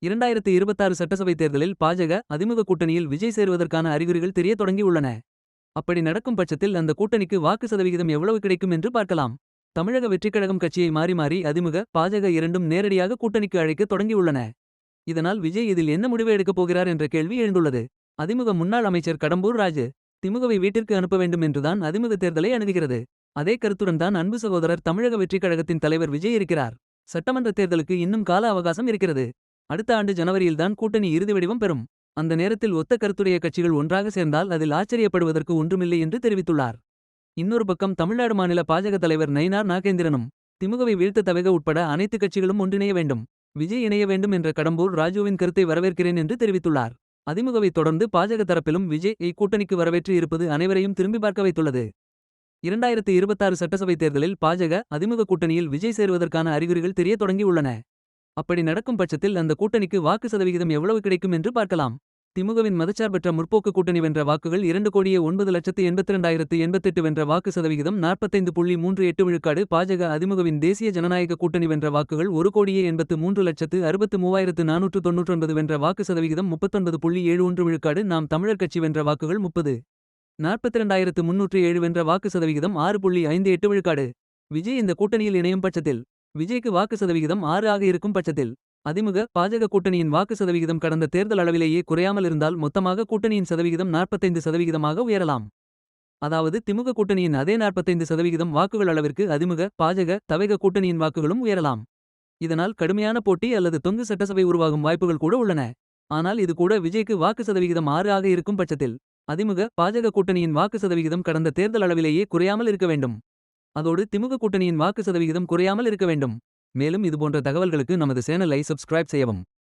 2026 சட்டசபை தேர்தலில் பாஜக அதிமுக கூட்டணியில் விஜய் சேருவதற்கான அறிகுறிகள் தெரியத் தொடங்கி உள்ளன. அப்படி நடக்கும் பட்சத்தில் அந்த கூட்டணிக்கு வாக்கு சதவிகிதம் எவ்வளவு கிடைக்கும் என்று பார்க்கலாம். தமிழக வெற்றிக்கழகம் கட்சியை மாறி மாறி அதிமுக, பாஜக இரண்டும் நேரடியாக கூட்டணிக்கு அழைக்க தொடங்கியுள்ளன. இதனால் விஜய் இதில் என்ன முடிவு எடுக்கப் போகிறார் என்ற கேள்வி எழுந்துள்ளது. அதிமுக முன்னாள் அமைச்சர் கடம்பூர் ராஜு திமுகவை வீட்டிற்கு அனுப்ப வேண்டும் என்றுதான் அதிமுக தேர்தலை அணுகுகிறது. அதே கருத்துடன் தான் அன்பு சகோதரர் தமிழக வெற்றிக்கழகத்தின் தலைவர் விஜய் இருக்கிறார். சட்டமன்ற தேர்தலுக்கு இன்னும் கால அவகாசம் இருக்கிறது. அடுத்த ஆண்டு ஜனவரியில்தான் கூட்டணி இறுதி வடிவம் பெறும். அந்த நேரத்தில் ஒத்த கருத்துடைய கட்சிகள் ஒன்றாக சேர்ந்தால் அதில் ஆச்சரியப்படுவதற்கு ஒன்றுமில்லை என்று தெரிவித்துள்ளார். இன்னொரு பக்கம் தமிழ்நாடு மாநில பாஜக தலைவர் நயினார் நாகேந்திரனும் திமுகவை வீழ்த்த தவிக உட்பட அனைத்து கட்சிகளும் ஒன்றிணைய வேண்டும், விஜய் இணைய வேண்டும் என்ற கடம்பூர் ராஜுவின் கருத்தை வரவேற்கிறேன் என்று தெரிவித்துள்ளார். அதிமுகவை தொடர்ந்து பாஜக தரப்பிலும் விஜய் கூட்டணிக்கு வரவேற்று இருப்பது அனைவரையும் திரும்பி பார்க்க வைத்துள்ளது. 2026 சட்டசபை தேர்தலில் பாஜக அதிமுக கூட்டணியில் விஜய் சேருவதற்கான அறிகுறிகள் தெரியத் தொடங்கி உள்ளன. அப்படி நடக்கும் பட்சத்தில் அந்த கூட்டணிக்கு வாக்கு சதவிகிதம் எவ்வளவு கிடைக்கும் என்று பார்க்கலாம். திமுகவின் மதச்சார்பற்ற முற்போக்கு கூட்டணி வென்ற வாக்குகள் 2,09,82,088 வென்ற வாக்கு சதவிகிதம் 45.38 விழுக்காடு. பாஜக அதிமுகவின் தேசிய ஜனநாயக கூட்டணி வென்ற வாக்குகள் 1,83,63,499 வென்ற வாக்கு சதவிகிதம் 39.71 விழுக்காடு. நாம் தமிழர் கட்சி வென்ற வாக்குகள் 30,42,307 வென்ற வாக்கு சதவிகிதம் 6.58 விழுக்காடு. விஜய் இந்த கூட்டணியில் இணையும் பட்சத்தில் விஜய்க்கு வாக்கு சதவிகிதம் 6 ஆக இருக்கும் பட்சத்தில் அதிமுக, பாஜக கூட்டணியின் வாக்கு சதவிகிதம் கடந்த தேர்தல் அளவிலேயே குறையாமல் இருந்தால் மொத்தமாக கூட்டணியின் சதவிகிதம் 45% உயரலாம். அதாவது திமுக கூட்டணியின் அதே 45% வாக்குகள் அளவிற்கு அதிமுக, பாஜக, தவேக கூட்டணியின் வாக்குகளும் உயரலாம். இதனால் கடுமையான போட்டி அல்லது தொங்கு சட்டசபை உருவாகும் வாய்ப்புகள் கூட உள்ளன. ஆனால் இது கூட விஜய்க்கு வாக்கு சதவிகிதம் 6 ஆக இருக்கும் பட்சத்தில் அதிமுக, பாஜக கூட்டணியின் வாக்கு சதவிகிதம் கடந்த தேர்தல் அளவிலேயே குறையாமல் இருக்க வேண்டும். அதோடு திமுக கூட்டணியின் வாக்கு சதவிகிதம் குறையாமல் இருக்க வேண்டும். மேலும் இதுபோன்ற தகவல்களுக்கு நமது சேனலை சப்ஸ்கிரைப் செய்யவும்.